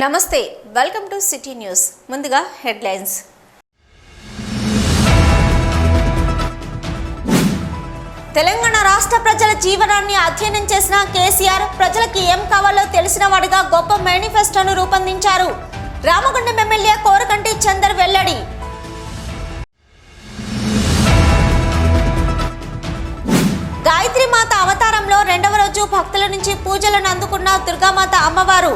నమస్తే welcome to city news ముందుగా headlines Telangana రాష్ట్ర ప్రజల జీవనాన్ని అధ్యయనం చేసిన కేసీఆర్ ప్రజలకు ఏం కావాలో తెలిసిన వాడిగా గొప్ప మేనిఫెస్టోను రూపొందించారు. రామగుండం ఎమ్మెల్యే కోరకంటి చందర్ వెల్లడి. గాయత్రి మాత అవతారంలో రెండవ రోజు భక్తుల నుంచి పూజలను అందుకున్న దుర్గామాత అమ్మవారు.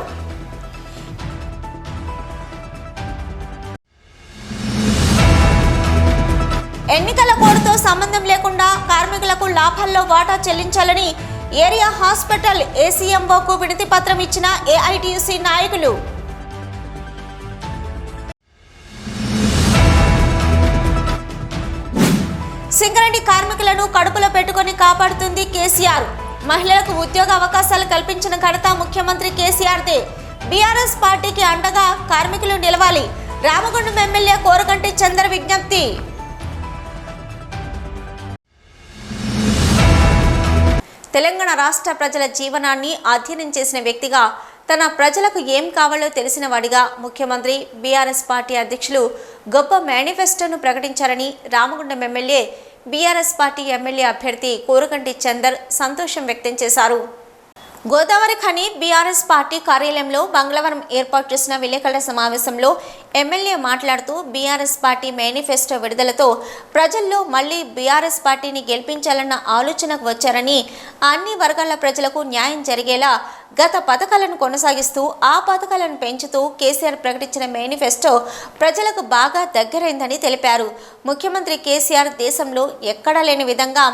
ఎన్నికల కోడ్తో సంబంధం లేకుండా కార్మికులకు లాభాల్లో వాటా చెల్లించాలని ఏరియా హాస్పిటల్ ఏసీఎంఓకు వినతి పత్రం ఇచ్చిన ఏఐటీయూసీ నాయకులు. సింగరేణి కార్మికులను కడుపులో పెట్టుకొని కాపాడుతుంది కేసీఆర్. మహిళలకు ఉద్యోగ అవకాశాలు కల్పించిన ఘనత ముఖ్యమంత్రి కేసీఆర్దే. బీఆర్ఎస్ పార్టీకి అండగా కార్మికులు నిలవాలి. రామగుండం ఎమ్మెల్యే కోరకంటి చందర్ విజ్ఞప్తి. తెలంగాణ రాష్ట్ర ప్రజల జీవనాన్ని అధ్యయనం చేసిన వ్యక్తిగా తన ప్రజలకు ఏం కావాలో తెలిసిన వాడిగా ముఖ్యమంత్రి బీఆర్ఎస్ పార్టీ అధ్యక్షులు గొప్ప మేనిఫెస్టోను ప్రకటించారని Ramagundam MLA BRS party MLA అభ్యర్థి కోరకంటి చందర్ సంతోషం వ్యక్తం చేశారు. గోదావరి ఖని బీఆర్ఎస్ పార్టీ కార్యాలయంలో మంగళవారం ఏర్పాటు చేసిన విలేకరుల సమావేశంలో ఎమ్మెల్యే మాట్లాడుతూ బీఆర్ఎస్ పార్టీ మేనిఫెస్టో విడుదలతో ప్రజల్లో మళ్లీ బీఆర్ఎస్ పార్టీని గెలిపించాలన్న ఆలోచనకు వచ్చారని, అన్ని వర్గాల ప్రజలకు న్యాయం జరిగేలా గత పథకాలను కొనసాగిస్తూ ఆ పథకాలను పెంచుతూ కేసీఆర్ ప్రకటించిన మేనిఫెస్టో ప్రజలకు బాగా దగ్గరైందని తెలిపారు. ముఖ్యమంత్రి కేసీఆర్ దేశంలో ఎక్కడా లేని విధంగా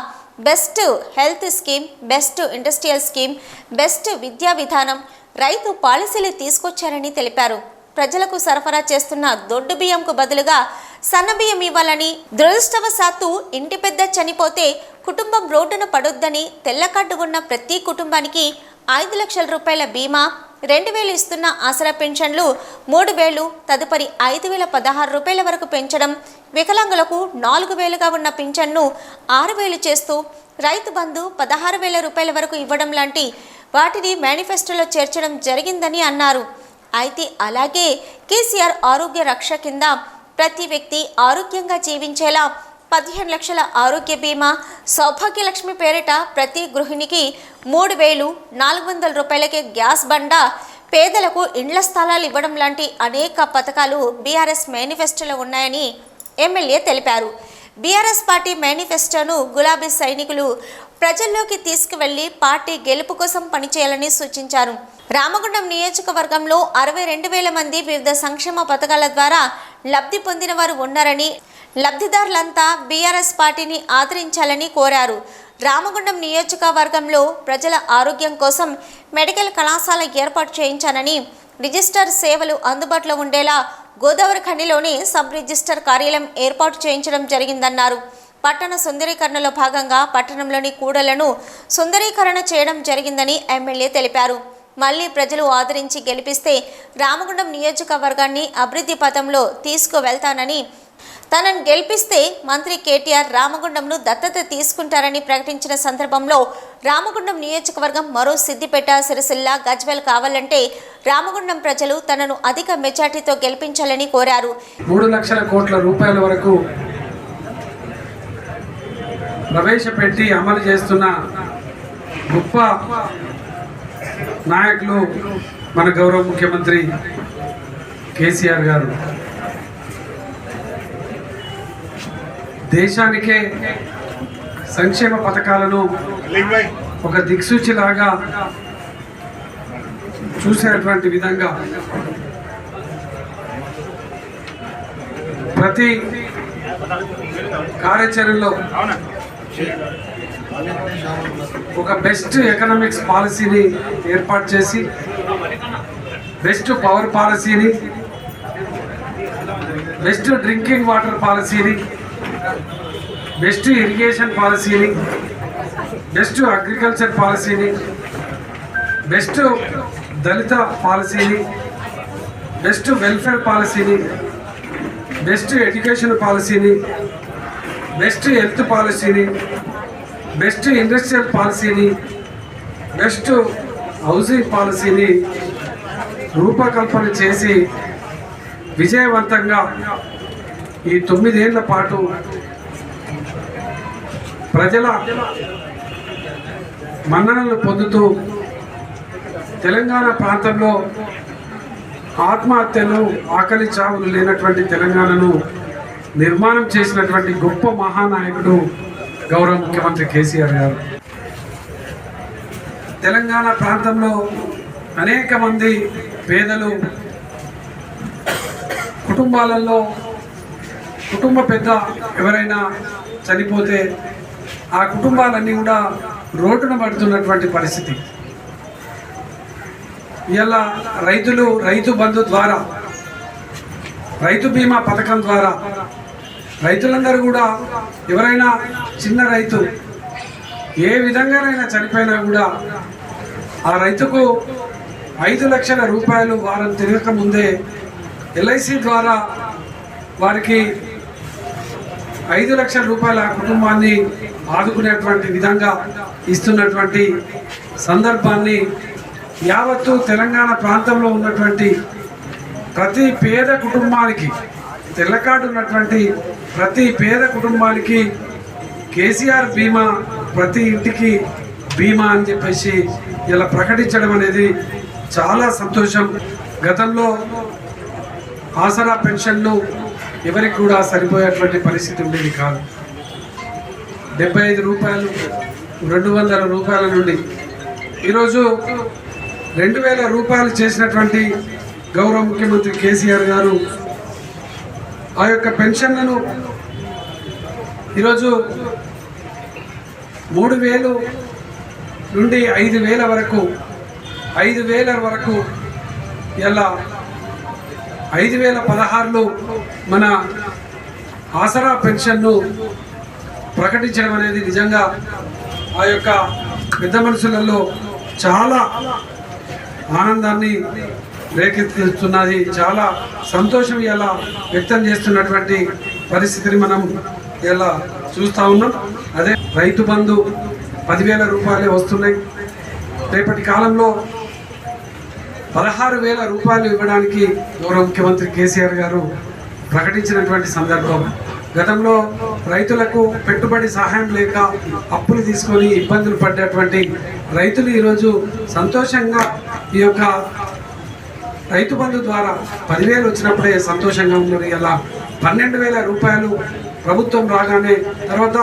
best health scheme, best industrial scheme, best విద్యా విధానం, రైతు పాలసీలు తీసుకొచ్చారని తెలిపారు. ప్రజలకు సరఫరా చేస్తున్న దొడ్డు బియ్యంకు బదులుగా సన్న బియ్యం ఇవ్వాలని, దురదృష్టవశాత్తు ఇంటి పెద్ద చనిపోతే కుటుంబం రోడ్డున పడొద్దని, తెల్ల కార్డు ఉన్న ప్రతి కుటుంబానికి 5 లక్షల రూపాయల బీమా, 2000 ఇస్తున్న ఆసరా పెన్షన్లు 3000, తదుపరి 5016 రూపాయల వరకు పెంచడం, వికలాంగులకు 4000గా ఉన్న పింఛన్ను 6000 చేస్తూ రైతు బంధు 16,000 రూపాయల వరకు ఇవ్వడం లాంటి వాటిని మేనిఫెస్టోలో చేర్చడం జరిగిందని అన్నారు. అయితే అలాగే కేసీఆర్ ఆరోగ్య రక్ష కింద ప్రతి వ్యక్తి ఆరోగ్యంగా జీవించేలా 15 లక్షల ఆరోగ్య బీమా, సౌభాగ్యలక్ష్మి పేరిట ప్రతి గృహిణికి 3,400 రూపాయలకే గ్యాస్ బండ, పేదలకు ఇండ్ల స్థలాలు ఇవ్వడం లాంటి అనేక పథకాలు బీఆర్ఎస్ మేనిఫెస్టోలో ఉన్నాయని ఎమ్మెల్యే తెలిపారు. బీఆర్ఎస్ పార్టీ మేనిఫెస్టోను గులాబీ సైనికులు ప్రజల్లోకి తీసుకువెళ్లి పార్టీ గెలుపు కోసం పనిచేయాలని సూచించారు. రామగుండం నియోజకవర్గంలో 62,000 మంది వివిధ సంక్షేమ పథకాల ద్వారా లబ్ధి పొందిన వారు ఉన్నారని, లబ్ధిదారులంతా బీఆర్ఎస్ పార్టీని ఆదరించాలని కోరారు. రామగుండం నియోజకవర్గంలో ప్రజల ఆరోగ్యం కోసం మెడికల్ కళాశాల ఏర్పాటు చేయించానని, రిజిస్టర్ సేవలు అందుబాటులో ఉండేలా గోదావరి ఖనిలోని సబ్ రిజిస్టర్ కార్యాలయం ఏర్పాటు చేయించడం జరిగిందన్నారు. పట్టణ సుందరీకరణలో భాగంగా పట్టణంలోని కూడళ్లను సుందరీకరణ చేయడం జరిగిందని ఎమ్మెల్యే తెలిపారు. మళ్లీ ప్రజలు ఆదరించి గెలిపిస్తే రామగుండం నియోజకవర్గాన్ని అభివృద్ధి పథంలో తీసుకువెళ్తానని, తనను గెలిపిస్తే మంత్రి కేటీఆర్ రామగుండంను దత్తత తీసుకుంటారని ప్రకటించిన సందర్భంలో రామగుండం నియోజకవర్గం మరో సిద్దిపేట, సిరిసిల్ల, గజ్వేల్ కావాలంటే రామగుండం ప్రజలు తనను అధిక మెజార్టీతో గెలిపించాలని కోరారు. 3 లక్షల కోట్ల రూపాయల వరకు ప్రవేశపెట్టి అమలు చేస్తున్న గొప్ప నాయకులు మన గౌరవ ముఖ్యమంత్రి కేసీఆర్ గారు. దేశానికే సంక్షేమ పథకాలను ఒక దిక్సూచిలాగా చూసేటువంటి విధంగా ప్రతి కార్యాచరణలో ఒక బెస్ట్ ఎకనామిక్స్ పాలసీని ఏర్పాటు చేసి, బెస్ట్ పవర్ పాలసీని, బెస్ట్ డ్రింకింగ్ వాటర్ పాలసీని, బెస్ట్ ఇరిగేషన్ పాలసీని, బెస్ట్ అగ్రికల్చర్ పాలసీని, బెస్ట్ దళిత పాలసీని, బెస్ట్ వెల్ఫేర్ పాలసీని, బెస్ట్ ఎడ్యుకేషన్ పాలసీని, బెస్ట్ హెల్త్ పాలసీని, బెస్ట్ ఇండస్ట్రియల్ పాలసీని, బెస్ట్ హౌసింగ్ పాలసీని రూపకల్పన చేసి విజయవంతంగా ఈ 9 ఏళ్ల పాటు ప్రజల మన్ననలు పొందుతూ తెలంగాణ ప్రాంతంలో ఆత్మహత్యలు ఆకలి చావులు లేనటువంటి తెలంగాణను నిర్మాణం చేసినటువంటి గొప్ప మహానాయకుడు గౌరవ ముఖ్యమంత్రి కేసీఆర్ గారు. తెలంగాణ ప్రాంతంలో అనేక మంది పేదలు కుటుంబాలలో కుటుంబ పెద్ద ఎవరైనా చనిపోతే ఆ కుటుంబాలన్నీ కూడా రోడ్డున పడుతున్నటువంటి పరిస్థితి. ఇలా రైతులు రైతు బంధు ద్వారా, రైతు బీమా పథకం ద్వారా రైతులందరూ కూడా ఎవరైనా చిన్న రైతు ఏ విధంగానైనా చనిపోయినా కూడా ఆ రైతుకు 5 లక్షల రూపాయలు వారం తిరగక ముందే ఎల్ఐసి ద్వారా వారికి 5 లక్షల రూపాయల కుటుంబాన్ని ఆదుకునేటువంటి విధంగా ఇస్తున్నటువంటి సందర్భాన్ని యావత్తు తెలంగాణ ప్రాంతంలో ఉన్నటువంటి ప్రతి పేద కుటుంబానికి, తెల్లకాడు ఉన్నటువంటి ప్రతి పేద కుటుంబానికి కేసీఆర్ బీమా, ప్రతి ఇంటికి బీమా అని చెప్పేసి ఇలా ప్రకటించడం అనేది చాలా సంతోషం. గతంలో ఆసరా పెన్షన్లు ఎవరికి కూడా సరిపోయేటువంటి పరిస్థితి ఉండేది కాదు. 75 రూపాయలు 200 రూపాయల నుండి ఈరోజు 2000 రూపాయలు చేసినటువంటి గౌరవ ముఖ్యమంత్రి కేసీఆర్ గారు ఆ యొక్క పెన్షన్లను ఈరోజు 3000 నుండి 5000 వరకు 5000 వరకు ఇలా 5016లో మన ఆసరా పెన్షన్ను ప్రకటించడం అనేది నిజంగా ఆ యొక్క పెద్ద మనుషులలో చాలా ఆనందాన్ని రేకెత్తిస్తున్నది. చాలా సంతోషం ఇలా వ్యక్తం చేస్తున్నటువంటి పరిస్థితిని మనం ఇలా చూస్తూ ఉన్నాం. అదే రైతు బంధు 10,000 రూపాయలే వస్తున్నాయి. రేపటి కాలంలో 16,000 రూపాయలు ఇవ్వడానికి గౌరవ ముఖ్యమంత్రి కేసీఆర్ గారు ప్రకటించినటువంటి సందర్భం. గతంలో రైతులకు పెట్టుబడి సహాయం లేక అప్పులు తీసుకొని ఇబ్బందులు పడ్డటువంటి రైతులు ఈరోజు సంతోషంగా ఈ యొక్క రైతు బంధు ద్వారా 10,000 వచ్చినప్పుడే సంతోషంగా ఉన్నారు. ఇలా 12,000 రూపాయలు ప్రభుత్వం రాగానే తర్వాత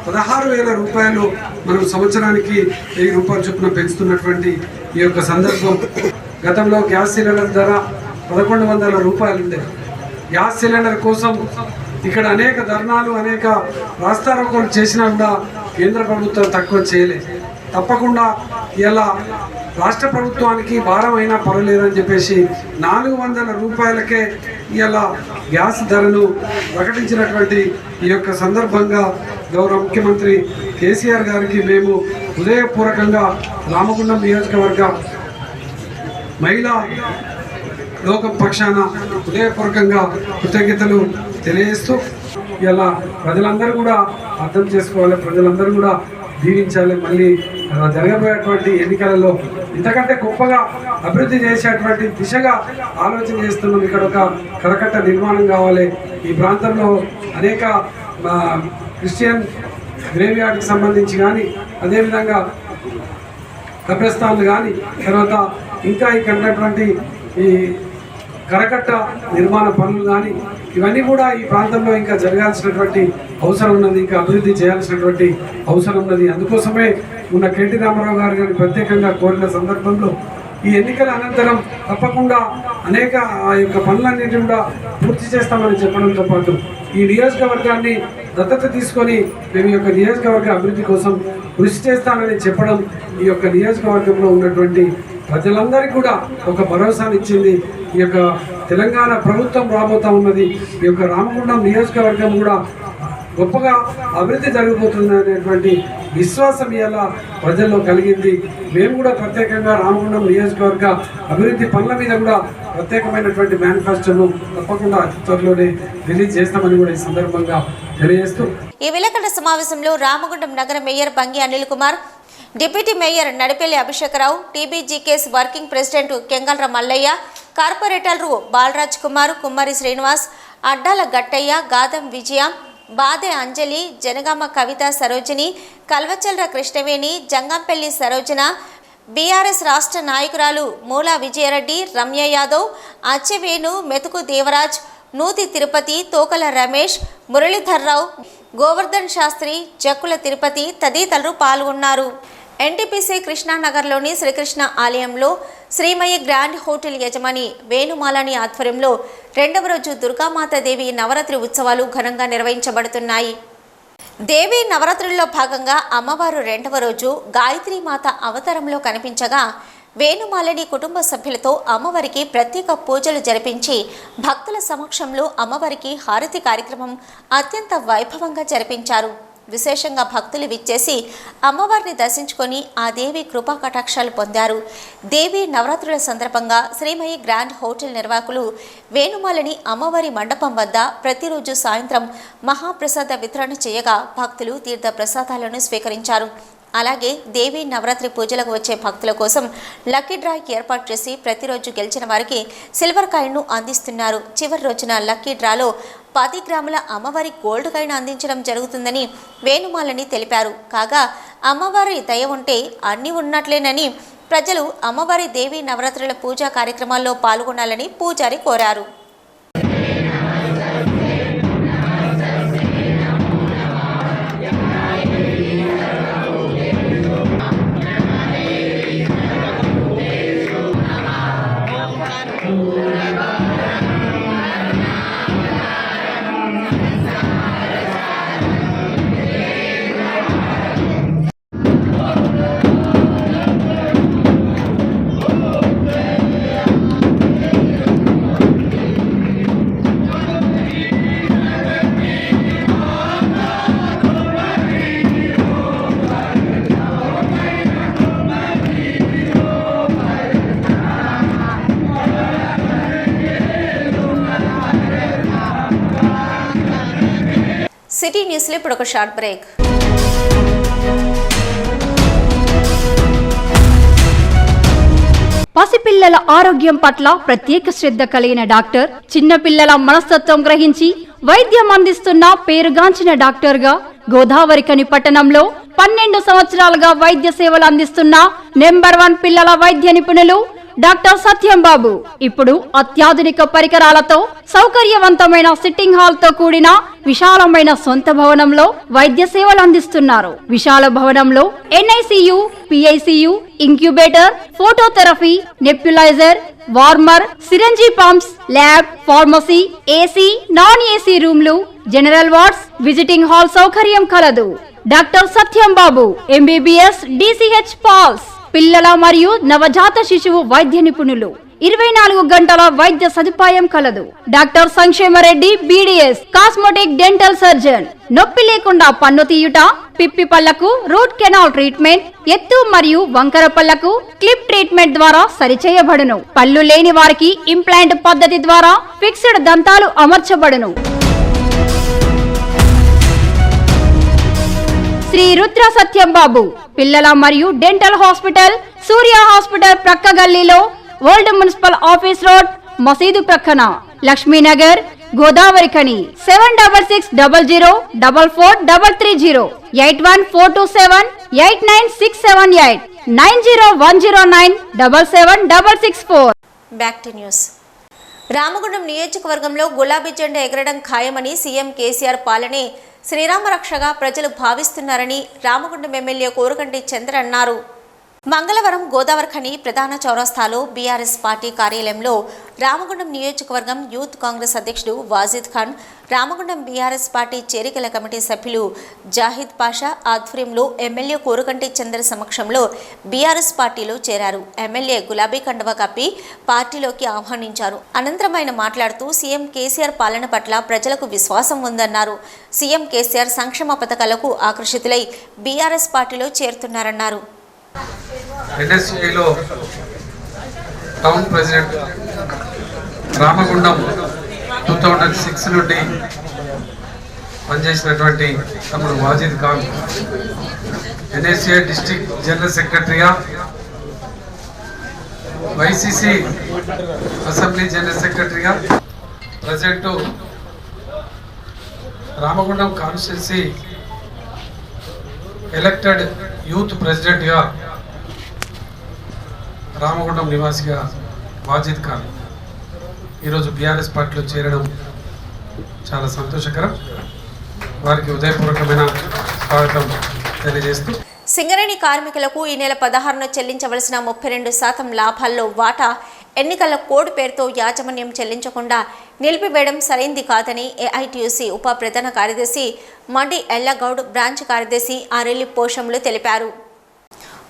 16,000 రూపాయలు మనం సంవత్సరానికి 1000 రూపాయలు చొప్పున పెంచుతున్నటువంటి ఈ యొక్క సందర్భం. గతంలో గ్యాస్ సిలిండర్ ధర 1,100 రూపాయలు ఉండే. గ్యాస్ సిలిండర్ కోసం ఇక్కడ అనేక ధర్నాలు, అనేక రాస్తారోకోలు చేసినా కూడా కేంద్ర ప్రభుత్వం తక్కువ చేయలేదు. తప్పకుండా ఇలా రాష్ట్ర ప్రభుత్వానికి భారం అయినా పర్వాలేదని చెప్పేసి 400 రూపాయలకే ఇలా గ్యాస్ ధరను ప్రకటించినటువంటి ఈ యొక్క సందర్భంగా గౌరవ ముఖ్యమంత్రి కేసీఆర్ గారికి మేము హృదయపూర్వకంగా రామగుండం నియోజకవర్గ మహిళా లోకం పక్షాన హృదయపూర్వకంగా కృతజ్ఞతలు తెలియజేస్తూ ఇలా ప్రజలందరూ కూడా అర్థం చేసుకోవాలి, ప్రజలందరూ కూడా దీవించాలి. మళ్ళీ జరగబోయేటువంటి ఎన్నికలలో ఇంతకంటే గొప్పగా అభివృద్ధి చేసేటువంటి దిశగా ఆలోచన చేస్తున్నాం. ఇక్కడ ఒక కరకట్ట నిర్మాణం కావాలి. ఈ ప్రాంతంలో అనేక క్రిస్టియన్ గ్రేవ్యార్డ్కి సంబంధించి కానీ, అదేవిధంగా కబ్రస్థాన్లు కానీ, తర్వాత ఇంకా ఇక్కడ ఉన్నటువంటి ఈ కరకట్ట నిర్మాణ పనులు కానీ ఇవన్నీ కూడా ఈ ప్రాంతంలో ఇంకా జరగాల్సినటువంటి అవసరం ఉన్నది, ఇంకా అభివృద్ధి చేయాల్సినటువంటి అవసరం ఉన్నది. అందుకోసమే ఉన్న కేటీ రామారావు గారు గారిని ప్రత్యేకంగా కోరిన సందర్భంలో ఈ ఎన్నికల అనంతరం తప్పకుండా అనేక ఆ యొక్క పనులన్నింటినీ కూడా పూర్తి చేస్తామని చెప్పడంతో పాటు ఈ నియోజకవర్గాన్ని దత్తత తీసుకొని మేము ఈ యొక్క నియోజకవర్గ అభివృద్ధి కోసం కృషి చేస్తానని చెప్పడం ఈ యొక్క నియోజకవర్గంలో ఉన్నటువంటి ప్రజలందరికీ కూడా ఒక భరోసాని ఇచ్చింది. ఈ యొక్క తెలంగాణ ప్రభుత్వం రాబోతా ఉన్నది. ఈ యొక్క రామగుండం నియోజకవర్గం కూడా గొప్పగా అభివృద్ధి జరగబోతుంది అనేటువంటి విశ్వాసం ఇలా ప్రజల్లో కలిగింది. మేము కూడా ప్రత్యేకంగా రామగుండం నియోజకవర్గ అభివృద్ధి పనుల మీద కూడా ప్రత్యేకమైనటువంటి మేనిఫెస్టోను తప్పకుండా అతి త్వరలోనే రిలీజ్ చేస్తామని కూడా ఈ సందర్భంగా తెలియజేస్తూ ఈ విలేకరుల సమావేశంలో రామగుండం నగర mayor Bangi Anil Kumar, deputy mayor Nadipelli Abhishek Rao, TBGKS working president Kengarla Mallaiah, కార్పొరేటర్లు బాలరాజ్ కుమార్, కుమ్మరి శ్రీనివాస్, అడ్డాల గట్టయ్య, గాదం విజయ, బాదే అంజలి, జనగామ కవిత సరోజిని, కల్వచల్ర కృష్ణవేణి, జంగంపల్లి సరోజన, బీఆర్ఎస్ రాష్ట్ర నాయకురాలు మూలా విజయరెడ్డి, రమ్య యాదవ్, అచ్చెవేణు, మెతుకు దేవరాజ్, నూతి తిరుపతి, తోకల రమేష్, మురళీధర్రావు, గోవర్ధన్ శాస్త్రి, జక్కుల తిరుపతి తదితరులు పాల్గొన్నారు. ఎన్టీపీసీ కృష్ణానగర్లోని శ్రీకృష్ణ ఆలయంలో శ్రీమయి గ్రాండ్ హోటల్ యజమాని వేణుమాలని ఆధ్వర్యంలో 2వ రోజు దుర్గామాత దేవి నవరాత్రి ఉత్సవాలు ఘనంగా నిర్వహించబడుతున్నాయి. దేవి నవరాత్రుల్లో భాగంగా అమ్మవారు 2వ రోజు గాయత్రీమాత అవతారంలో కనిపించగా వేణుమాలని కుటుంబ సభ్యులతో అమ్మవారికి ప్రత్యేక పూజలు జరిపించి భక్తుల సమక్షంలో అమ్మవారికి హారతి కార్యక్రమం అత్యంత వైభవంగా జరిపించారు. విశేషంగా భక్తులు విచ్చేసి అమ్మవారిని దర్శించుకొని ఆ దేవి కృపా కటాక్షాలు పొందారు. దేవి నవరాత్రుల సందర్భంగా శ్రీమయి గ్రాండ్ హోటల్ నిర్వాహకులు వేణుమాలని అమ్మవారి మండపం వద్ద ప్రతిరోజు సాయంత్రం మహాప్రసాద వితరణ చేయగా భక్తులు తీర్థ ప్రసాదాలను స్వీకరించారు. అలాగే దేవి నవరాత్రి పూజలకు వచ్చే భక్తుల కోసం లక్కీ డ్రాకి ఏర్పాటు చేసి ప్రతిరోజు గెలిచిన వారికి సిల్వర్ కాయిన్ను అందిస్తున్నారు. చివరి రోజున లక్కీ డ్రాలో 10 గ్రాముల అమ్మవారి గోల్డ్ కాయిన్ అందించడం జరుగుతుందని వేణుమాలని తెలిపారు. కాగా అమ్మవారి దయ ఉంటే అన్నీ ఉన్నట్లేనని ప్రజలు అమ్మవారి దేవి నవరాత్రుల పూజా కార్యక్రమాల్లో పాల్గొనాలని పూజారి కోరారు. సిటీ న్యూస్లో ఇప్పుడు ఒక షార్ట్ బ్రేక్. పసిపిల్లల ఆరోగ్యం పట్ల ప్రత్యేక శ్రద్ధ కలిగిన డాక్టర్, చిన్నపిల్లల మనస్తత్వం గ్రహించి వైద్యం అందిస్తున్న పేరుగాంచిన డాక్టర్గా గోదావరిఖని పట్టణంలో 12 సంవత్సరాలుగా వైద్య సేవలు అందిస్తున్న నెంబర్ 1 పిల్లల వైద్య నిపుణులు డాక్టర్ సత్యం బాబు ఇప్పుడు అత్యాధునిక పరికరాలతో సౌకర్యవంతమైన సిట్టింగ్ హాల్ తో కూడిన విశాలమైన సొంత భవనంలో వైద్య సేవలు అందిస్తున్నారు. విశాల భవనంలో NICU, PICU, incubator, phototherapy, nebuliser, warmer, సిరంజీ pumps, lab, pharmacy, AC, non AC రూమ్లు, జనరల్ వార్డ్స్, విజిటింగ్ హాల్ సౌకర్యం కలదు. డాక్టర్ సత్యం బాబు MBBS, DCH పాల్స్, పిల్లల మరియు నవజాత శిశువు వైద్య నిపుణులు, 24 గంటల వైద్య సదుపాయం కలదు. Doctor Sankshema Reddy BDS, cosmetic dental surgeon. నొప్పి లేకుండా పన్ను తీయుట, పిప్పి పళ్లకు రూట్ కెనాల్ ట్రీట్మెంట్, ఎత్తు మరియు వంకర పళ్లకు క్లిప్ ట్రీట్మెంట్ ద్వారా సరిచేయబడును. పళ్ళు లేని వారికి ఇంప్లాంట్ పద్ధతి ద్వారా ఫిక్స్డ్ దంతాలు అమర్చబడును. శ్రీ రుద్ర సత్యం బాబు పిల్లల మరియు డెంటల్ హాస్పిటల్, సూర్య హాస్పిటల్ ప్రక్క గల్లీలో, ఓల్డ్ మున్సిపల్ ఆఫీస్ రోడ్, మసీదు ప్రక్కన, Lakshmi Nagar, Godavarikhani. 7600044330, 8142789678, 9010977664. Back to news. Ramagundam నియోజకవర్గంలో గులాబీ జెండా ఎగరడం ఖాయమని సీఎం కేసీఆర్ పాలనే శ్రీరామరక్షగా ప్రజలు భావిస్తున్నారని రామగుండం ఎమ్మెల్యే కోరుకంటి చంద్ర అన్నారు. మంగళవారం గోదావరిఖని ప్రధాన చౌరస్తాలో బీఆర్ఎస్ పార్టీ కార్యాలయంలో రామగుండం నియోజకవర్గం యూత్ కాంగ్రెస్ అధ్యక్షుడు వాజిద్ ఖాన్, రామగుండం బీఆర్ఎస్ పార్టీ చేరికల కమిటీ సభ్యులు జాహిద్ పాషా ఆధ్వర్యంలో ఎమ్మెల్యే కోరుకంటి చంద్ర సమక్షంలో బీఆర్ఎస్ పార్టీలో చేరారు. ఎమ్మెల్యే గులాబీ కండువా కప్పి పార్టీలోకి ఆహ్వానించారు. అనంతరం ఆయన మాట్లాడుతూ సీఎం కేసీఆర్ పాలన పట్ల ప్రజలకు విశ్వాసం ఉందన్నారు. సీఎం కేసీఆర్ సంక్షేమ పథకాలకు ఆకర్షితులై బీఆర్ఎస్ పార్టీలో చేరుతున్నారన్నారు. NSCలో టౌన్ ప్రెసిడెంట్ రామగుండం 2006 నుండి పనిచేసినటువంటి తమ్ముడు Wajid Khan, NSCI district general సెక్రటరీగా వైసీసీ అసెంబ్లీ జనరల్ సెక్రటరీగా, present Ramagundam constituency elected youth ప్రెసిడెంట్గా రామగుండం నివాసిగా వాజిద్ ఖాన్ ఈరోజు బీఆర్ఎస్ పార్టీలో చేరడం చాలా సంతోషకరం. వారికి ఉదయపూర్వకమైన స్వాగతం తెలియజేస్తూ, సింగరేణి కార్మికులకు ఈ నెల 16న చెల్లించవలసిన 32% లాభాల్లో వాటా ఎన్నికల కోడ్ పేరుతో యాజమాన్యం చెల్లించకుండా నిలిపివేయడం సరైంది కాదని ఏఐటీయూసీ ఉప ప్రధాన కార్యదర్శి మండి ఎల్లగౌడ్, బ్రాంచ్ కార్యదర్శి ఆరెల్లి పోషంలు తెలిపారు.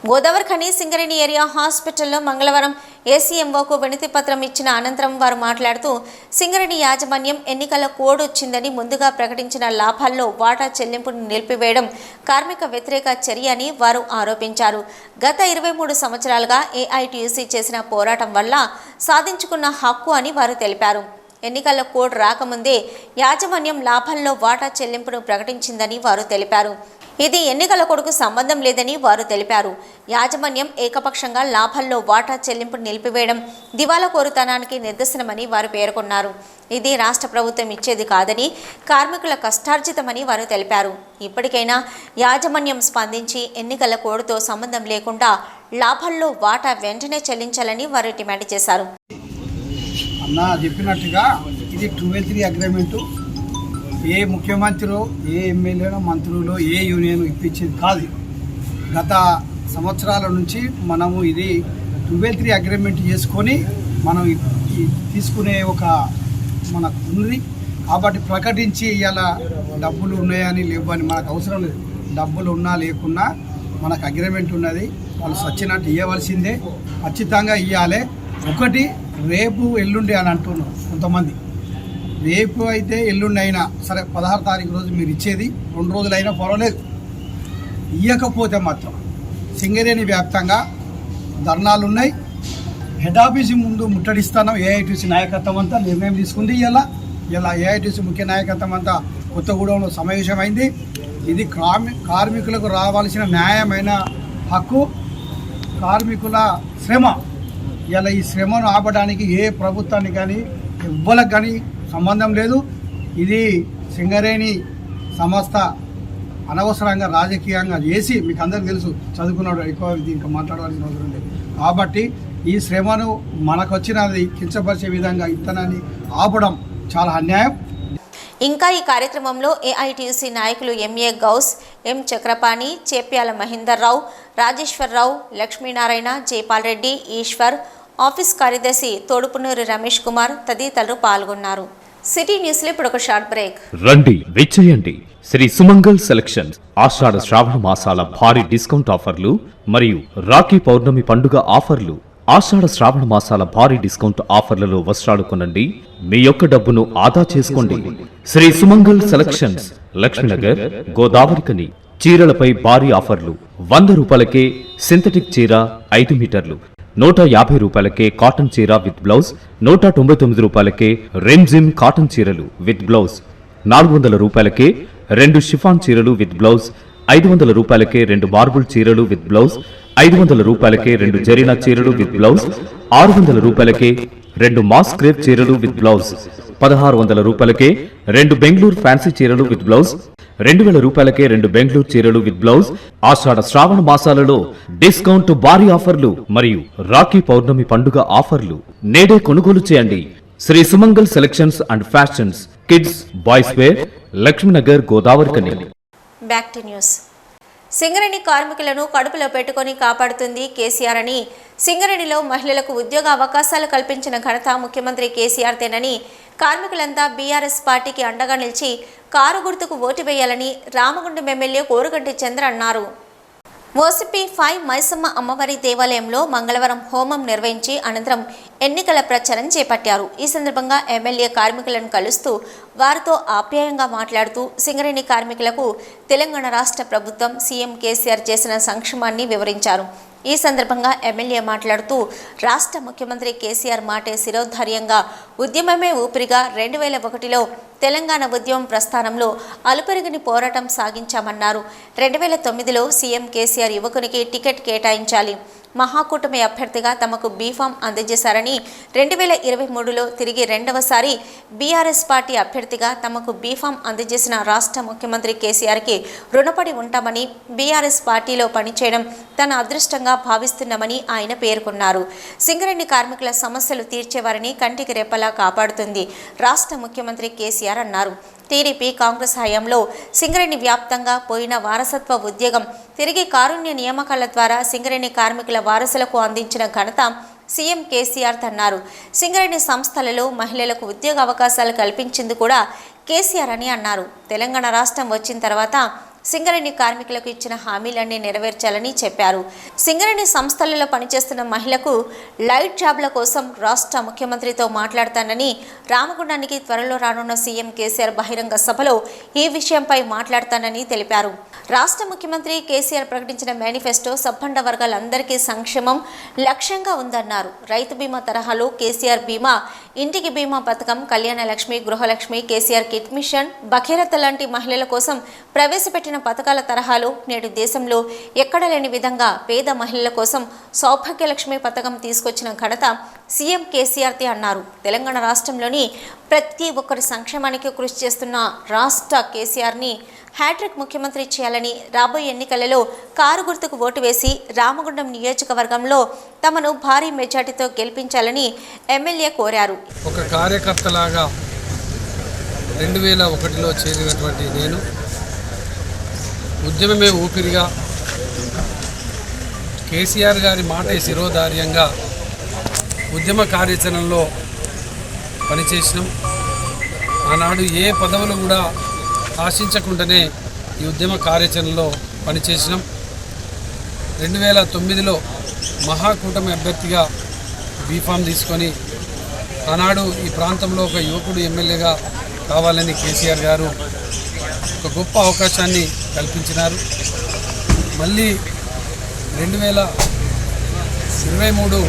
గోదావరి ఖని సింగరేణి ఏరియా హాస్పిటల్లో మంగళవారం ఏసీఎంఓకు వినతి పత్రం ఇచ్చిన అనంతరం వారు మాట్లాడుతూ, సింగరేణి యాజమాన్యం ఎన్నికల కోడ్ వచ్చిందని ముందుగా ప్రకటించిన లాభాల్లో వాటా చెల్లింపును నిలిపివేయడం కార్మిక వ్యతిరేక చర్య అని వారు ఆరోపించారు. గత 23 సంవత్సరాలుగా ఏఐటీయూసీ చేసిన పోరాటం వల్ల సాధించుకున్న హక్కు అని వారు తెలిపారు. ఎన్నికల కోడ్ రాకముందే యాజమాన్యం లాభాల్లో వాటా చెల్లింపును ప్రకటించిందని వారు తెలిపారు. ఇది ఎన్నికల కోడ్కు సంబంధం లేదని వారు తెలిపారు. యాజమాన్యం ఏకపక్షంగా లాభాల్లో వాటా చెల్లింపు నిలిపివేయడం దివాలా కోరుతనానికి నిదర్శనమని వారు పేర్కొన్నారు. ఇది రాష్ట్ర ప్రభుత్వం ఇచ్చేది కాదని, కార్మికుల కష్టార్జితమని వారు తెలిపారు. ఇప్పటికైనా యాజమాన్యం స్పందించి ఎన్నికల కోడ్తో సంబంధం లేకుండా లాభాల్లో వాటా వెంటనే చెల్లించాలని వారు డిమాండ్ చేశారు. అన్న చెప్పినట్టుగా ఇది 12-3 అగ్రిమెంటు ఏ ముఖ్యమంత్రి, ఏ ఎమ్మెల్యేనో, మంత్రులు, ఏ యూనియన్ ఇప్పించేది కాదు. గత సంవత్సరాల నుంచి మనము ఇది 12-3 అగ్రిమెంట్ చేసుకొని మనం తీసుకునే ఒక మనకు ఉంది. కాబట్టి ప్రకటించి ఇలా డబ్బులు ఉన్నాయని లేవని మనకు అవసరం లేదు. డబ్బులు ఉన్నా లేకున్నా మనకు అగ్రిమెంట్ ఉన్నది. వాళ్ళు సచ్చినట్టు ఇవ్వవలసిందే, ఖచ్చితంగా ఇవ్వాలి. ఒకటి రేపు ఎల్లుండి అని అంటున్నారు కొంతమంది. రేపు అయితే ఎల్లుండి అయినా సరే, 16 తారీఖు రోజు మీరు ఇచ్చేది 2 రోజులైనా పర్వాలేదు. ఇవ్వకపోతే మాత్రం సింగరేణి వ్యాప్తంగా ధర్నాలు ఉన్నాయి. హెడ్ ఆఫీస్ ముందు ముట్టడిస్తాను. ఏఐటీసీ నాయకత్వం అంతా నిర్ణయం తీసుకుంది. ఇలా ఏఐటీసీ ముఖ్య నాయకత్వం అంతా కొత్తగూడెంలో సమావేశమైంది. ఇది కార్మికులకు రావాల్సిన న్యాయమైన హక్కు, కార్మికుల శ్రమ. ఇలా ఈ శ్రమను ఆపడానికి ఏ ప్రభుత్వానికి కానీ ఎవ్వరికి కానీ సంబంధం లేదు. ఇది సింగరేణి సంస్థ అనవసరంగా రాజకీయంగా చేసి, మీకు అందరికీ తెలుసు, చదువుకున్నాడు ఎక్కువ దీనికి మాట్లాడవలసిన అవసరం లేదు. కాబట్టి ఈ శ్రమను మనకు వచ్చినది కించపరిచే విధంగా ఇతనాన్ని ఆపడం చాలా అన్యాయం. ఇంకా ఈ కార్యక్రమంలో ఏఐటీయూసీ నాయకులు ఎంఏ గౌస్, ఎం చక్రపాణి, చేప్యాల మహేందర్ రావు, రాజేశ్వరరావు, లక్ష్మీనారాయణ, జైపాల్ రెడ్డి, ఈశ్వర్, ఆఫీస్ కార్యదర్శి తోడుపునూరి రమేష్ కుమార్ తదితరులు పాల్గొన్నారు. సిటీ న్యూస్ లో ఇప్పుడు ఒక షార్ట్ బ్రేక్. రండి, విచ్చేయండి. శ్రీ సుమంగల్ సెలక్షన్స్ ఆషాఢ శ్రావణ మాసాల భారీ డిస్కౌంట్ ఆఫర్లు మరియు రాఖీ పౌర్ణమి పండుగ ఆఫర్లు. ఆషాఢ శ్రావణ మాసాల భారీ డిస్కౌంట్ ఆఫర్లలో వస్త్రాలు కొనండి, మీ యొక్క డబ్బును ఆదా చేసుకోండి. శ్రీ సుమంగల్ సెలక్షన్స్, లక్ష్మీనగర్, గోదావరి ఖని. చీరలపై భారీ ఆఫర్లు. 100 రూపాయలకే సింథటిక్ చీర 5 మీటర్లు, 150 రూపాయలకే కాటన్ చీర విత్ బ్లౌజ్, 199 రూపాయలకే రెమ్జిమ్ కాటన్ చీరలు విత్ బ్లౌజ్, 400 రూపాయలకే 2 షిఫాన్ చీరలు విత్ బ్లౌజ్, 500 రూపాయలకే 2 మార్బుల్ చీరలు విత్ బ్లౌజ్, 500 రూపాయలకే 2 జరీనా చీరలు విత్ బ్లౌజ్, 600 రూపాయలకే 2 మాస్ క్రేప్ చీరలు విత్ బ్లౌజ్, 1600 రూపాయలకే 2 బెంగళూరు ఫ్యాన్సీ చీరలు విత్ బ్లౌజ్, 2000 రూపాయలకే 2 బెంగళూరు చీరలు విత్ బ్లౌజ్. ఆషాఢ శ్రావణ మాసాలలో డిస్కౌంట్ భారీ ఆఫర్లు మరియు రాఖీ పౌర్ణమి పండుగ ఆఫర్లు. నేడే కొనుగోలు చేయండి. Sri Sumangal selections and fashions, kids, boys wear, Lakshminagar, Godavari Khani. Back to news. Singareni కార్మికులను కడుపులో పెట్టుకొని కాపాడుతుంది కేసీఆర్ అని, సింగరేణిలో మహిళలకు ఉద్యోగ అవకాశాలు కల్పించిన ఘనత ముఖ్యమంత్రి కేసీఆర్ తేనని, కార్మికులంతా బీఆర్ఎస్ పార్టీకి అండగా నిలిచి కారు గుర్తుకు ఓటు వేయాలని రామగుండం ఎమ్మెల్యే కోరుగంటి చంద్ర అన్నారు. ఓసిపి 5 మైసమ్మ అమ్మవారి దేవాలయంలో మంగళవారం హోమం నిర్వహించి అనంతరం ఎన్నికల ప్రచారం చేపట్టారు. ఈ సందర్భంగా ఎమ్మెల్యే కార్మికులను కలుస్తూ వారితో ఆప్యాయంగా మాట్లాడుతూ సింగరేణి కార్మికులకు తెలంగాణ రాష్ట్ర ప్రభుత్వం సీఎం కేసీఆర్ చేసిన సంక్షేమాన్ని వివరించారు. ఈ సందర్భంగా ఎమ్మెల్యే మాట్లాడుతూ రాష్ట్ర ముఖ్యమంత్రి కేసీఆర్ మాటే శిరోధార్యంగా, ఉద్యమమే ఊపిరిగా 2001లో తెలంగాణ ఉద్యమం ప్రస్థానంలో అలుపెరుగని పోరాటం సాగించామన్నారు. 2009లో సీఎం కేసీఆర్ యువకునికి టికెట్ కేటాయించాలి, మహాకూటమి అభ్యర్థిగా తమకు బీఫామ్ అందజేశారని 2023లో తిరిగి రెండవసారి బీఆర్ఎస్ పార్టీ అభ్యర్థిగా తమకు బీఫామ్ అందజేసిన రాష్ట్ర ముఖ్యమంత్రి కేసీఆర్కి రుణపడి ఉంటామని, బీఆర్ఎస్ పార్టీలో పనిచేయడం తన అదృష్టంగా భావిస్తున్నామని ఆయన పేర్కొన్నారు. సింగరేణి కార్మికుల సమస్యలు తీర్చేవారిని కంటికి రెప్పలా కాపాడుతుంది రాష్ట్ర ముఖ్యమంత్రి కేసీఆర్ అన్నారు. టీడీపీ కాంగ్రెస్ హయాంలో సింగరేణి వ్యాప్తంగా పోయిన వారసత్వ ఉద్యోగం తిరిగి కారుణ్య నియామకాల ద్వారా సింగరేణి కార్మికుల వారసులకు అందించిన ఘనత సీఎం కేసీఆర్ అన్నారు. సింగరేణి సంస్థలలో మహిళలకు ఉద్యోగ అవకాశాలు కల్పించింది కూడా కేసీఆర్ అని అన్నారు. తెలంగాణ రాష్ట్రం వచ్చిన తర్వాత సింగరేణి కార్మికులకు ఇచ్చిన హామీలన్నీ నెరవేర్చాలని చెప్పారు. సింగరేణి సంస్థలలో పనిచేస్తున్న మహిళలకు లైట్ జాబ్ల కోసం రాష్ట్ర ముఖ్యమంత్రితో మాట్లాడతానని, రామగుండానికి త్వరలో రానున్న సీఎం కేసీఆర్ బహిరంగ సభలో ఈ విషయంపై మాట్లాడతానని తెలిపారు. రాష్ట్ర ముఖ్యమంత్రి కేసీఆర్ ప్రకటించిన మేనిఫెస్టో సబ్బండ వర్గాలందరికీ సంక్షేమం లక్ష్యంగా ఉందన్నారు. రైతు బీమా తరహాలో కేసీఆర్ బీమా, ఇంటికి బీమా పథకం, కళ్యాణ లక్ష్మి, గృహలక్ష్మి, కేసీఆర్ కిట్ మిషన్, భగీరథ లాంటి మహిళల కోసం ప్రవేశపెట్టిన పథకాల తరహాలో నేడు దేశంలో ఎక్కడ లేని విధంగా పేద మహిళల కోసం సౌభాగ్యలక్ష్మి పథకం తీసుకొచ్చిన ఘనత సీఎం కేసీఆర్దే అన్నారు. తెలంగాణ రాష్ట్రంలోని ప్రతి ఒక్కరి సంక్షేమానికి కృషి చేస్తున్న రాష్ట్ర కేసీఆర్ని హ్యాట్రిక్ ముఖ్యమంత్రి చేయాలని, రాబోయే ఎన్నికలలో కారు గుర్తుకు ఓటు వేసి రామగుండం నియోజకవర్గంలో తమను భారీ మెజార్టీతో గెలిపించాలని ఎమ్మెల్యే కోరారు. ఒక కార్యకర్తలాగా 2001లో చేరినటువంటి నేను ఉద్యమమే ఊపిరిగా కేసీఆర్ గారి మాట శిరోధార్యంగా ఉద్యమ కార్యాచరణలో పనిచేసినాం. ఆనాడు ఏ పదవులు కూడా ఆశించకుండానే ఈ ఉద్యమ కార్యాచరణలో పనిచేసినాం. 2009లో మహాకూటమి అభ్యర్థిగా బీఫామ్ తీసుకొని ఆనాడు ఈ ప్రాంతంలో ఒక యువకుడు ఎమ్మెల్యేగా కావాలని కేసీఆర్ గారు ఒక గొప్ప అవకాశాన్ని కల్పించినారు. మళ్ళీ 2023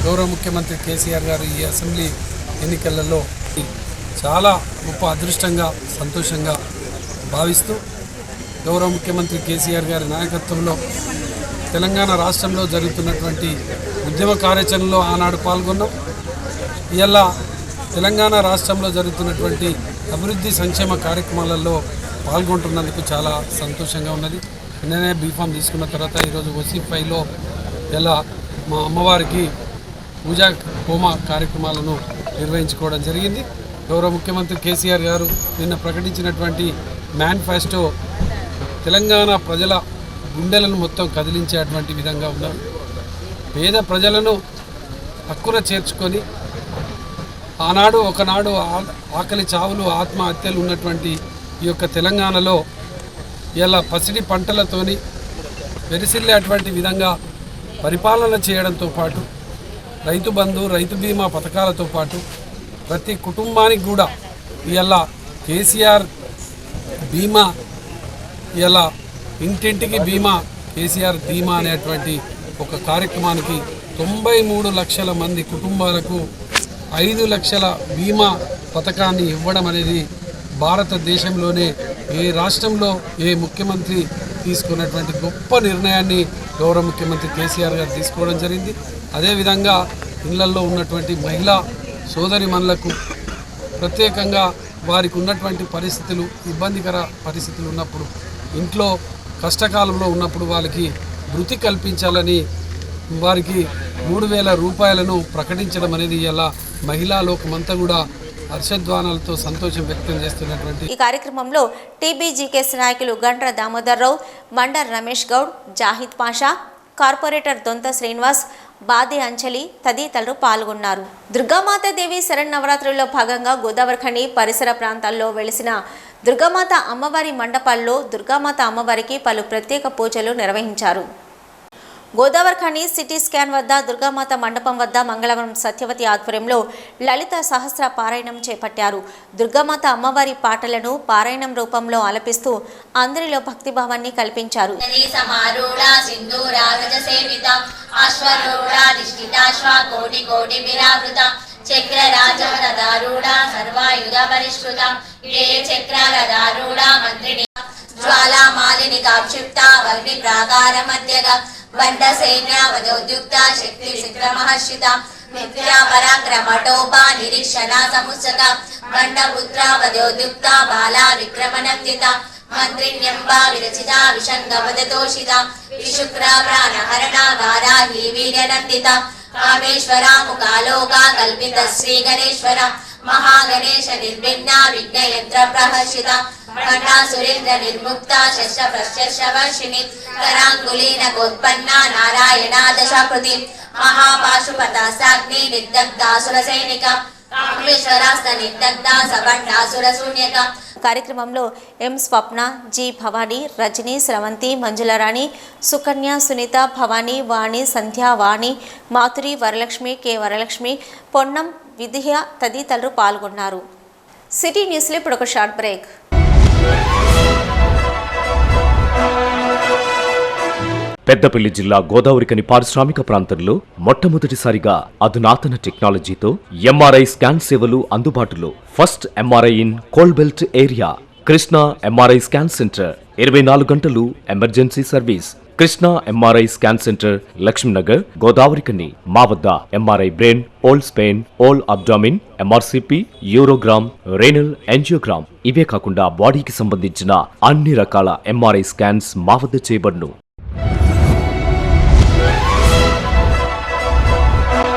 గౌరవ ముఖ్యమంత్రి కేసీఆర్ గారు ఈ అసెంబ్లీ ఎన్నికలలో చాలా గొప్ప అదృష్టంగా, సంతోషంగా భావిస్తూ గౌరవ ముఖ్యమంత్రి కేసీఆర్ గారి నాయకత్వంలో తెలంగాణ రాష్ట్రంలో జరుగుతున్నటువంటి ఉద్యమ కార్యాచరణలో ఆనాడు పాల్గొన్నాం. ఇలా తెలంగాణ రాష్ట్రంలో జరుగుతున్నటువంటి అభివృద్ధి సంక్షేమ కార్యక్రమాలలో పాల్గొంటున్నందుకు చాలా సంతోషంగా ఉన్నది. నిన్ననే బీఫామ్ తీసుకున్న తర్వాత ఈరోజు OC5లో ఇలా మా అమ్మవారికి పూజా హోమ కార్యక్రమాలను నిర్వహించుకోవడం జరిగింది. గౌరవ ముఖ్యమంత్రి కేసీఆర్ గారు నిన్న ప్రకటించినటువంటి మేనిఫెస్టో తెలంగాణ ప్రజల గుండెలను మొత్తం కదిలించేటువంటి విధంగా ఉన్నారు. పేద ప్రజలను హక్కున చేర్చుకొని ఆనాడు ఒకనాడు ఆకలి చావులు, ఆత్మహత్యలు ఉన్నటువంటి ఈ యొక్క తెలంగాణలో ఇలా పసిడి పంటలతోని వెరిసిల్లేటువంటి విధంగా పరిపాలన చేయడంతో పాటు రైతు బంధు, రైతు బీమా పథకాలతో పాటు ప్రతి కుటుంబానికి కూడా ఇలా కేసీఆర్ బీమా, ఇలా ఇంటింటికి బీమా, కేసీఆర్ బీమా అనేటువంటి ఒక కార్యక్రమానికి 93 లక్షల మంది కుటుంబాలకు 5 లక్షల బీమా పథకాన్ని ఇవ్వడం అనేది భారతదేశంలోనే ఏ రాష్ట్రంలో ఏ ముఖ్యమంత్రి తీసుకున్నటువంటి గొప్ప నిర్ణయాన్ని గౌరవ ముఖ్యమంత్రి కేసీఆర్ గారు తీసుకోవడం జరిగింది. అదేవిధంగా ఇళ్లల్లో ఉన్నటువంటి మహిళా సోదరిమణులకు ప్రత్యేకంగా వారికి ఉన్నటువంటి పరిస్థితులు, ఇబ్బందికర పరిస్థితులు ఉన్నప్పుడు, ఇంట్లో కష్టకాలంలో ఉన్నప్పుడు వాళ్ళకి వృత్తి కల్పించాలని వారికి 3,000 రూపాయలను ప్రకటించడం అనేది ఇలా మహిళా లోకమంతా కూడా హర్షధ్వానాలతో సంతోషం వ్యక్తం చేస్తున్నటువంటి ఈ కార్యక్రమంలో టీబీజీకేఎస్ నాయకులు గండ్ర దామోదర్రావు, మండర్ రమేష్ గౌడ్, జాహిద్ పాషా, కార్పొరేటర్ దొంత శ్రీనివాస్, బాదే అంజలి తదితరులు పాల్గొన్నారు. దుర్గామాత దేవి శరన్నవరాత్రుల్లో భాగంగా గోదావరిఖని పరిసర ప్రాంతాల్లో వెలిసిన దుర్గామాత అమ్మవారి మండపాల్లో దుర్గామాత అమ్మవారికి పలు ప్రత్యేక పూజలు నిర్వహించారు. గోదావరిఖని సిటీ స్కాన్ వద్ద దుర్గామాత మండపం వద్ద మంగళవారం సత్యవతి ఆధ్వర్యంలో లలిత సహస్ర పారాయణం చేపట్టారు. దుర్గామాత అమ్మవారి పాటలను పారాయణం రూపంలో ఆలపిస్తూ అందరిలో భక్తిభావాన్ని కల్పించారు. జ్వాలామాలిని కాక్షిప్త అగ్ని ప్రాకార మధ్యగా బండ సైన్యావదోద్యుక్త శక్తి విక్రమహర్షిత మిథ్యా పరాక్రమటోపా నిరీక్షణ సముత్సక బండపుత్రావదోద్యుక్త బాలా విక్రమనందిత మంత్రిణ్యంబా విరచిత విషంగవదతోషిత విశుక్రా ప్రాణహరణ వారాహి వీర్యనందిత కామేశ్వరా ముఖాలోకా కల్పిత శ్రీ గణేశ్వర మహాగణేశ నిర్విఘ్న విఘ్నయంత్ర ప్రహర్షిత ఖండా సురేంద్ర నిర్ముక్త శస్త్ర ప్రశర్షవర్షిణి కరాంగులీన గోత్పన్న నారాయణ దశాకృతి మహాపాశుపతాసాగ్ని నిర్దగ్ధాసుర సైనిక కామేశ్వరాస్త నిర్దగ్ధ సబండాసుర శూన్యక. కార్యక్రమంలో ఎం స్వప్న, జి భవానీ, రజని, స్రవంతి, మంజులరాణి, సుకన్య, సునీత, భవానీ, వాణి, సంధ్య, వాణి, మాధురి, వరలక్ష్మి, కె వరలక్ష్మి, పొన్నం, విద్య తదితరులు పాల్గొన్నారు. సిటీ న్యూస్లో ఇప్పుడు ఒక షార్ట్ బ్రేక్. పెద్దపల్లి జిల్లా గోదావరికని పారిశ్రామిక ప్రాంతంలో మొట్టమొదటిసారిగా అధునాతన టెక్నాలజీతో ఎంఆర్ఐ స్కాన్ సేవలు అందుబాటులో. First MRI in coal belt area. Krishna MRI scan centre 24 గంటలు emergency service. Krishna MRI scan centre, Lakshminagar, Godavarikhani. మా వద్ద MRI brain, whole spine, whole abdomen, MRCP, urogram, renal angiogram, ఇవే కాకుండా బాడీకి సంబంధించిన అన్ని రకాల ఎంఆర్ఐ స్కాన్స్ మా వద్ద చేయబడును.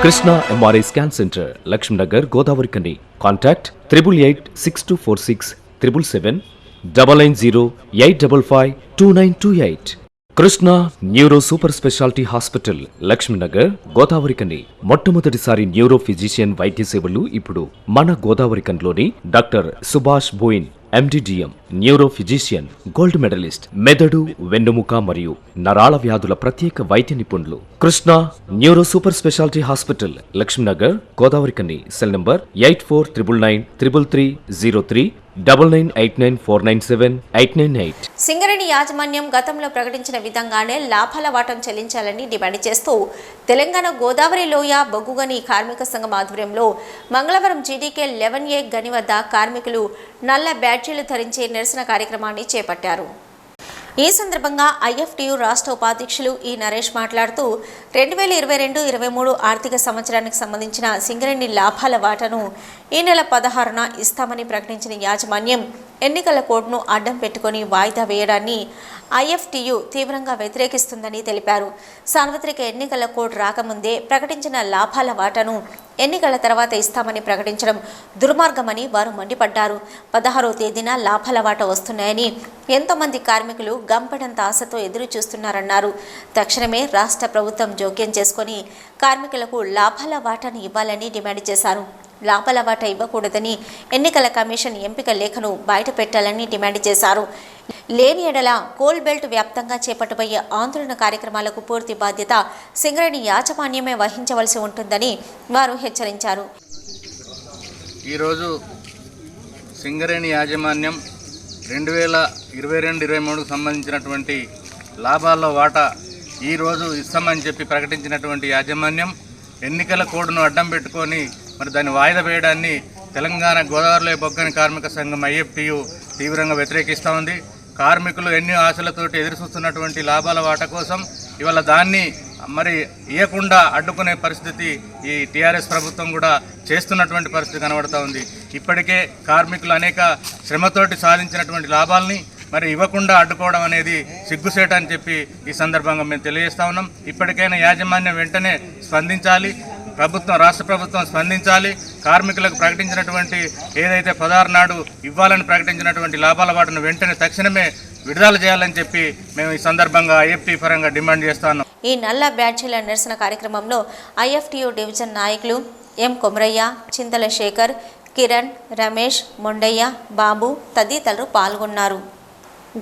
Krishna MRI scan centre, Lakshminagar, Godavarikhani. Contact 888646 777 99085552928. Krishna neuro super speciality hospital, Lakshminagar, Godavarikhani. మొట్టమొదటిసారి న్యూరో ఫిజిషియన్ వైద్య సేవలు ఇప్పుడు మన గోదావరికన్లోని doctor Subhash Boyin, MD DM, neuro physician, gold medalist, మెదడు, వెన్నుముక మరియు నరాల వ్యాధుల ప్రత్యేక వైద్య నిపుణులు. Krishna neuro super speciality hospital, Lakshminagar, Godavarikhani. Cell number 84993303 9989497898. Singareni యాజమాన్యం గతంలో ప్రకటించిన విధంగానే లాభాల వాటం చెల్లించాలని డిమాండ్ చేస్తూ తెలంగాణ గోదావరి లోయ బొగ్గుగని కార్మిక సంఘం ఆధ్వర్యంలో మంగళవారం జీడీకే 11A గని వద్ద కార్మికులు నల్ల బ్యాడ్జీలు ధరించి నిరసన కార్యక్రమాన్ని చేపట్టారు. ఈ సందర్భంగా ఐఎఫ్టియు రాష్ట్ర ఉపాధ్యక్షులు ఈ నరేష్ మాట్లాడుతూ 2022-23 ఆర్థిక సంవత్సరానికి సంబంధించిన సింగరేణి లాభాల వాటాను ఈ నెల 16న ఇస్తామని ప్రకటించిన యాజమాన్యం ఎన్నికల కోడ్ను అడ్డం పెట్టుకుని వాయిదా వేయడాన్ని ఐఎఫ్టియు తీవ్రంగా వ్యతిరేకిస్తుందని తెలిపారు. సార్వత్రిక ఎన్నికల కోడ్ రాకముందే ప్రకటించిన లాభాల వాటాను ఎన్నికల తర్వాత ఇస్తామని ప్రకటించడం దుర్మార్గమని వారు మండిపడ్డారు. 16వ తేదీన లాభాల వాటా వస్తున్నాయని ఎంతోమంది కార్మికులు గంపడంత ఆశతో ఎదురు చూస్తున్నారన్నారు. తక్షణమే రాష్ట్ర ప్రభుత్వం జోక్యం చేసుకుని కార్మికులకు లాభాల వాటాను ఇవ్వాలని డిమాండ్ చేశారు. లాభాల వాటా ఇవ్వకూడదని ఎన్నికల కమిషన్ ఎంపిక లేఖను బయటపెట్టాలని డిమాండ్ చేశారు. లేని ఎడల కోల్ బెల్ట్ వ్యాప్తంగా చేపట్టబోయే ఆందోళన కార్యక్రమాలకు పూర్తి బాధ్యత సింగరేణి యాజమాన్యమే వహించవలసి ఉంటుందని వారు హెచ్చరించారు. ఈరోజు సింగరేణి యాజమాన్యం 2022-23కు సంబంధించినటువంటి లాభాల్లో వాటా ఈరోజు ఇస్తామని చెప్పి ప్రకటించినటువంటి యాజమాన్యం ఎన్నికల కోడ్ను అడ్డం పెట్టుకొని మరి దాన్ని వాయిదా వేయడాన్ని తెలంగాణ గోదావరిలో బొగ్గని కార్మిక సంఘం ఐఎఫ్టియు తీవ్రంగా వ్యతిరేకిస్తూ ఉంది. కార్మికులు ఎన్నో ఆశలతోటి ఎదురుచూస్తున్నటువంటి లాభాల వాటా కోసం ఇవాళ దాన్ని మరి ఇవ్వకుండా అడ్డుకునే పరిస్థితి ఈ టీఆర్ఎస్ ప్రభుత్వం కూడా చేస్తున్నటువంటి పరిస్థితి కనబడుతూ ఉంది. ఇప్పటికే కార్మికులు అనేక శ్రమతోటి సాధించినటువంటి లాభాలని మరి ఇవ్వకుండా అడ్డుకోవడం అనేది సిగ్గుసేట అని చెప్పి ఈ సందర్భంగా మేము తెలియజేస్తా ఉన్నాం. ఇప్పటికైనా యాజమాన్యం వెంటనే స్పందించాలి, రాష్ట్ర ప్రభుత్వం స్పందించాలి. కార్మికులకు ప్రకటించినటువంటి ఏదైతే 16 నాడు ఇవ్వాలని ప్రకటించినటువంటి లాభాల వాటను వెంటనే తక్షణమే విడుదల చేయాలని చెప్పి మేము ఈ సందర్భంగా ఐఎఫ్టీ పరంగా డిమాండ్ చేస్తా ఉన్నాం. ఈ నల్ల బ్యాడ్జీల నిరసన కార్యక్రమంలో ఐఎఫ్టియు డివిజన్ నాయకులు ఎం కొమరయ్య, చింతల శేఖర్, కిరణ్, రమేష్, మొండయ్య, బాబు తదితరులు పాల్గొన్నారు.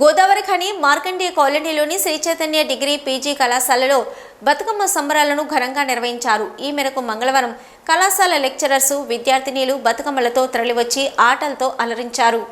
గోదావరి ఖని మార్కండేయ కాలనీలోని శ్రీ చైతన్య డిగ్రీ పీజీ కళాశాలలో బతుకమ్మ సంబరాలను ఘనంగా నిర్వహించారు. ఈ మేరకు మంగళవారం కళాశాల లెక్చరర్స్, విద్యార్థినీలు బతుకమ్మలతో తరలివచ్చి ఆటలతో అలరించారు.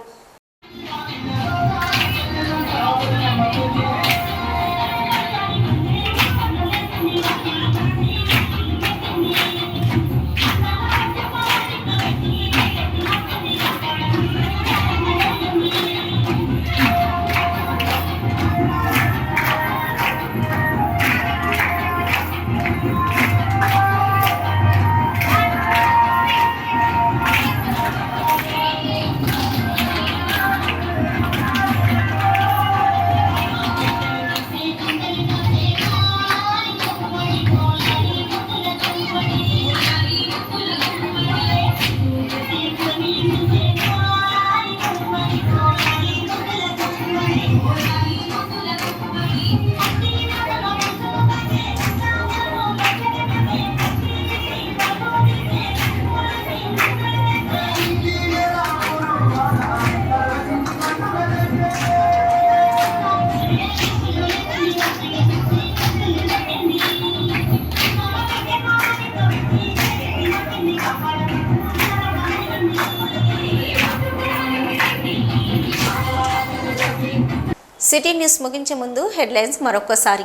సిటీ న్యూస్ ముగించే ముందు హెడ్లైన్స్ మరొకసారి.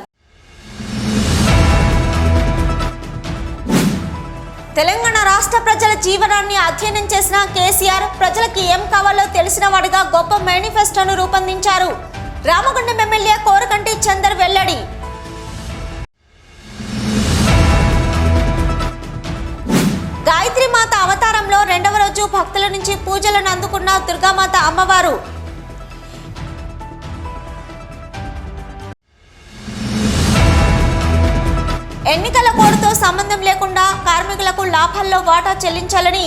తెలంగాణ రాష్ట్ర ప్రజల జీవనాన్ని అధ్యయనం చేసిన కేసీఆర్ ప్రజలకు ఏం కావాలో తెలిసిన వాడిగా గొప్ప మేనిఫెస్టోను రూపొందించారు. రామగుండం ఎమ్మెల్యే కోరకంటి చందర్ వెల్లడి. గాయత్రి మాత అవతారంలో 2వ రోజు భక్తుల నుంచి పూజలను అందుకున్న దుర్గామాత అమ్మవారు. ఎన్నికల కోడ్తో సంబంధం లేకుండా కార్మికులకు లాభాల్లో వాటా చెల్లించాలని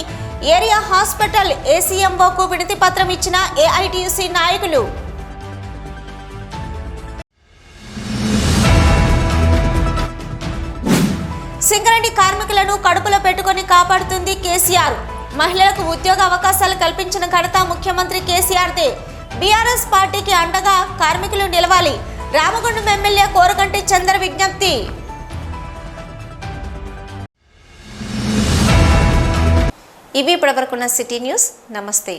ఏరియా హాస్పిటల్ ఏసీఎంఓకు వినతి పత్రం ఇచ్చిన ఏఐటీయూసీ నాయకులు. సింగరేణి కార్మికులను కడుపులో పెట్టుకొని కాపాడుతుంది కేసీఆర్. మహిళలకు ఉద్యోగ అవకాశాలు కల్పించిన ఘనత ముఖ్యమంత్రి కేసీఆర్దే. బీఆర్ఎస్ పార్టీకి అండగా కార్మికులు నిలవాలి. రామగుండం ఎమ్మెల్యే కోరకంటి చందర్ విజ్ఞప్తి. ఇవి ఇప్పటివరకున్న సిటీ న్యూస్. నమస్తే.